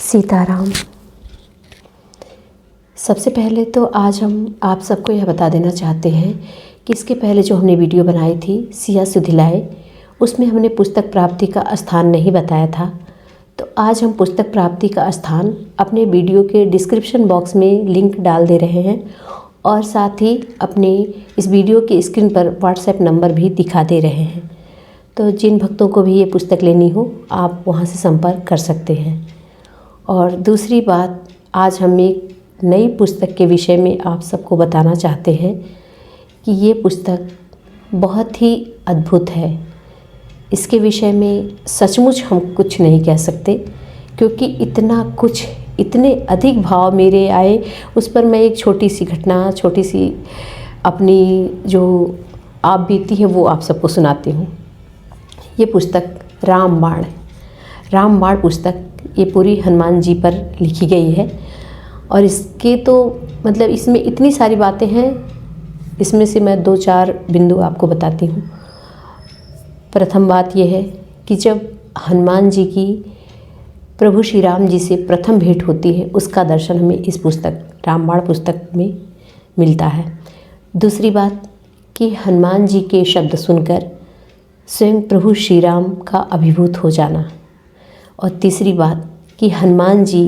सीताराम। सबसे पहले तो आज हम आप सबको यह बता देना चाहते हैं कि इसके पहले जो हमने वीडियो बनाई थी सिया सुधिलाए, उसमें हमने पुस्तक प्राप्ति का स्थान नहीं बताया था। तो आज हम पुस्तक प्राप्ति का स्थान अपने वीडियो के डिस्क्रिप्शन बॉक्स में लिंक डाल दे रहे हैं और साथ ही अपने इस वीडियो के स्क्रीन पर व्हाट्सएप नंबर भी दिखा दे रहे हैं। तो जिन भक्तों को भी ये पुस्तक लेनी हो आप वहाँ से संपर्क कर सकते हैं। और दूसरी बात, आज हम एक नई पुस्तक के विषय में आप सबको बताना चाहते हैं कि ये पुस्तक बहुत ही अद्भुत है। इसके विषय में सचमुच हम कुछ नहीं कह सकते, क्योंकि इतना कुछ, इतने अधिक भाव मेरे आए। उस पर मैं एक छोटी सी घटना, छोटी सी अपनी जो आप बीती है वो आप सबको सुनाती हूँ। ये पुस्तक रामबाण पुस्तक ये पूरी हनुमान जी पर लिखी गई है। और इसके तो मतलब इसमें इतनी सारी बातें हैं, इसमें से मैं 2-4 बिंदु आपको बताती हूँ। प्रथम बात यह है कि जब हनुमान जी की प्रभु श्री राम जी से प्रथम भेंट होती है, उसका दर्शन हमें इस पुस्तक रामबाण पुस्तक में मिलता है। दूसरी बात कि हनुमान जी के शब्द सुनकर स्वयं प्रभु श्री राम का अभिभूत हो जाना। और तीसरी बात कि हनुमान जी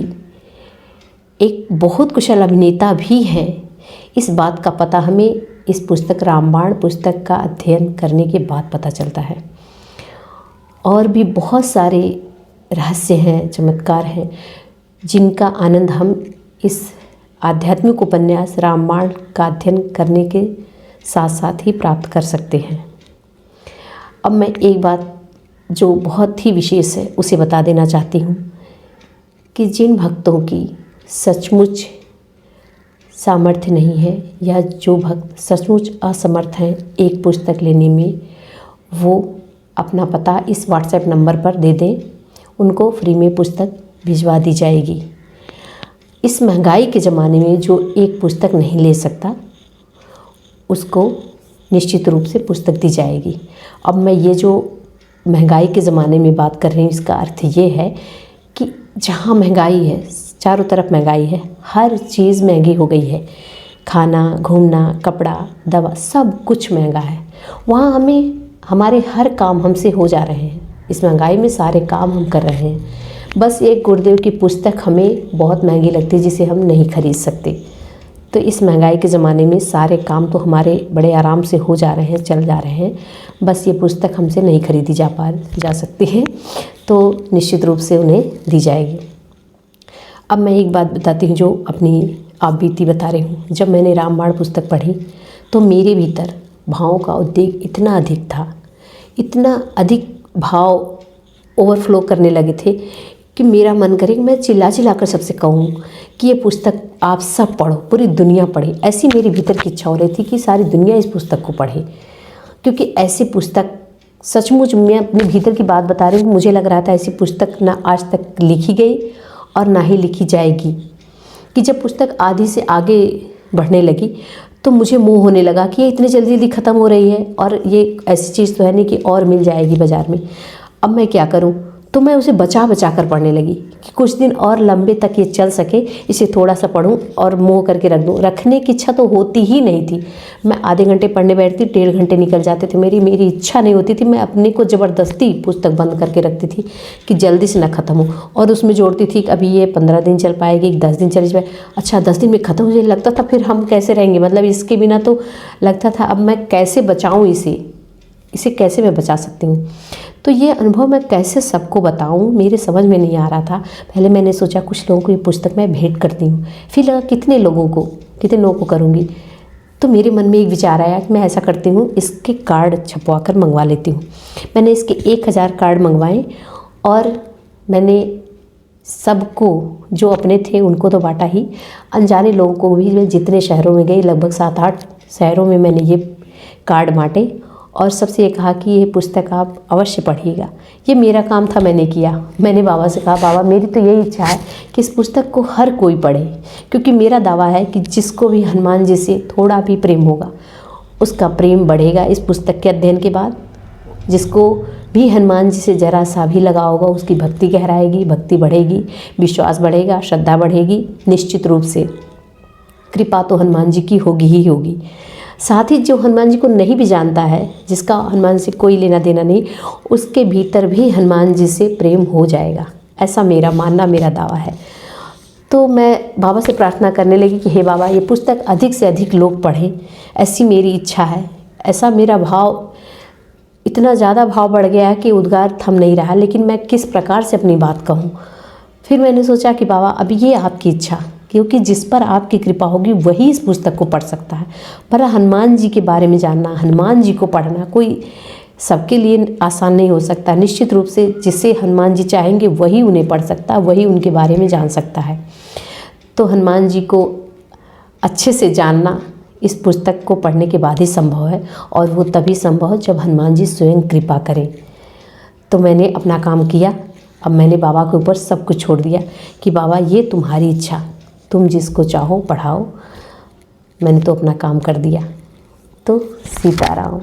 एक बहुत कुशल अभिनेता भी हैं। इस बात का पता हमें इस पुस्तक रामबाण पुस्तक का अध्ययन करने के बाद पता चलता है। और भी बहुत सारे रहस्य हैं, चमत्कार हैं, जिनका आनंद हम इस आध्यात्मिक उपन्यास रामबाण का अध्ययन करने के साथ साथ ही प्राप्त कर सकते हैं। अब मैं एक बात जो बहुत ही विशेष है उसे बता देना चाहती हूँ कि जिन भक्तों की सचमुच सामर्थ्य नहीं है या जो भक्त सचमुच असमर्थ हैं एक पुस्तक लेने में, वो अपना पता इस व्हाट्सएप नंबर पर दे दें, उनको फ्री में पुस्तक भिजवा दी जाएगी। इस महंगाई के ज़माने में जो एक पुस्तक नहीं ले सकता उसको निश्चित रूप से पुस्तक दी जाएगी। अब मैं ये जो महंगाई के ज़माने में बात कर रही हूँ, इसका अर्थ ये है कि जहाँ महंगाई है, चारों तरफ महंगाई है, हर चीज़ महंगी हो गई है। खाना, घूमना, कपड़ा, दवा, सब कुछ महंगा है। वहाँ हमारे हर काम हमसे हो जा रहे हैं। इस महंगाई में सारे काम हम कर रहे हैं। बस एक गुरुदेव की पुस्तक हमें बहुत महंगी लगती है, जिसे हम नहीं खरीद सकते। तो इस महंगाई के ज़माने में सारे काम तो हमारे बड़े आराम से हो जा रहे हैं, चल जा रहे हैं। बस ये पुस्तक हमसे नहीं खरीदी जा सकती है, तो निश्चित रूप से उन्हें दी जाएगी। अब मैं एक बात बताती हूँ जो अपनी आप बीती बता रही हूँ। जब मैंने रामबाण पुस्तक पढ़ी तो मेरे भीतर भावों का उद्वेग इतना अधिक था, इतना अधिक भाव ओवरफ्लो करने लगे थे कि मेरा मन करे कि मैं चिल्ला कर सबसे कहूँ कि ये पुस्तक आप सब पढ़ो, पूरी दुनिया पढ़े। ऐसी मेरी भीतर की इच्छा हो रही थी कि सारी दुनिया इस पुस्तक को पढ़े, क्योंकि ऐसी पुस्तक सचमुच, मैं अपने भीतर की बात बता रही हूँ, मुझे लग रहा था ऐसी पुस्तक ना आज तक लिखी गई और ना ही लिखी जाएगी। कि जब पुस्तक आधी से आगे बढ़ने लगी तो मुझे मोह होने लगा कि ये इतनी जल्दी जल्दी ख़त्म हो रही है और ये ऐसी चीज़ तो है नहीं कि और मिल जाएगी बाज़ार में। अब मैं क्या करूँ? तो मैं उसे बचा कर पढ़ने लगी कि कुछ दिन और लंबे तक ये चल सके, इसे थोड़ा सा पढूं और मोह करके रख दूं। रखने की इच्छा तो होती ही नहीं थी। मैं आधे घंटे पढ़ने बैठती, 1.5 घंटे निकल जाते थे। मेरी इच्छा नहीं होती थी। मैं अपने को ज़बरदस्ती पुस्तक बंद करके रखती थी कि जल्दी से ना ख़त्म हो, और उसमें जोड़ती थी कि अभी ये 15 दिन चल पाएगी, 10 दिन चल जाए। अच्छा, 10 दिन में ख़त्म हो जाए, लगता था फिर हम कैसे रहेंगे, मतलब इसके बिना तो लगता था अब मैं कैसे बचाऊँ इसे कैसे मैं बचा सकती हूँ। तो ये अनुभव मैं कैसे सबको बताऊँ, मेरे समझ में नहीं आ रहा था। पहले मैंने सोचा कुछ लोगों को ये पुस्तक मैं भेंट करती हूँ, फिर लगा कितने लोगों को करूँगी। तो मेरे मन में एक विचार आया कि मैं ऐसा करती हूँ, इसके कार्ड छपवा कर मंगवा लेती हूँ। मैंने इसके 1000 कार्ड मंगवाए और मैंने सबको, जो अपने थे उनको तो बांटा ही, अनजाने लोगों को भी, मैं जितने शहरों में गई, लगभग 7-8 शहरों में मैंने ये कार्ड बांटे और सबसे ये कहा कि ये पुस्तक आप अवश्य पढ़िएगा। ये मेरा काम था, मैंने किया। मैंने बाबा से कहा, बाबा मेरी तो यही इच्छा है कि इस पुस्तक को हर कोई पढ़े, क्योंकि मेरा दावा है कि जिसको भी हनुमान जी से थोड़ा भी प्रेम होगा उसका प्रेम बढ़ेगा इस पुस्तक के अध्ययन के बाद। जिसको भी हनुमान जी से ज़रा सा भी लगाव होगा, उसकी भक्ति गहराएगी, भक्ति बढ़ेगी, विश्वास बढ़ेगा, श्रद्धा बढ़ेगी। निश्चित रूप से कृपा तो हनुमान जी की होगी ही होगी। साथ ही जो हनुमान जी को नहीं भी जानता है, जिसका हनुमान से कोई लेना देना नहीं, उसके भीतर भी हनुमान जी से प्रेम हो जाएगा। ऐसा मेरा मानना, मेरा दावा है। तो मैं बाबा से प्रार्थना करने लगी कि हे बाबा, ये पुस्तक अधिक से अधिक लोग पढ़ें, ऐसी मेरी इच्छा है। ऐसा मेरा भाव, इतना ज़्यादा भाव बढ़ गया है कि उद्गार थम नहीं रहा, लेकिन मैं किस प्रकार से अपनी बात कहूँ। फिर मैंने सोचा कि बाबा, अब ये आपकी इच्छा, क्योंकि जिस पर आपकी कृपा होगी वही इस पुस्तक को पढ़ सकता है। पर हनुमान जी के बारे में जानना, हनुमान जी को पढ़ना कोई सबके लिए आसान नहीं हो सकता। निश्चित रूप से जिसे हनुमान जी चाहेंगे वही उन्हें पढ़ सकता है, वही उनके बारे में जान सकता है। तो हनुमान जी को अच्छे से जानना इस पुस्तक को पढ़ने के बाद ही संभव है, और वो तभी संभव है जब हनुमान जी स्वयं कृपा करें। तो मैंने अपना काम किया। अब मैंने बाबा के ऊपर सब कुछ छोड़ दिया कि बाबा, ये तुम्हारी इच्छा, तुम जिसको चाहो पढ़ाओ। मैंने तो अपना काम कर दिया। तो सीताराम।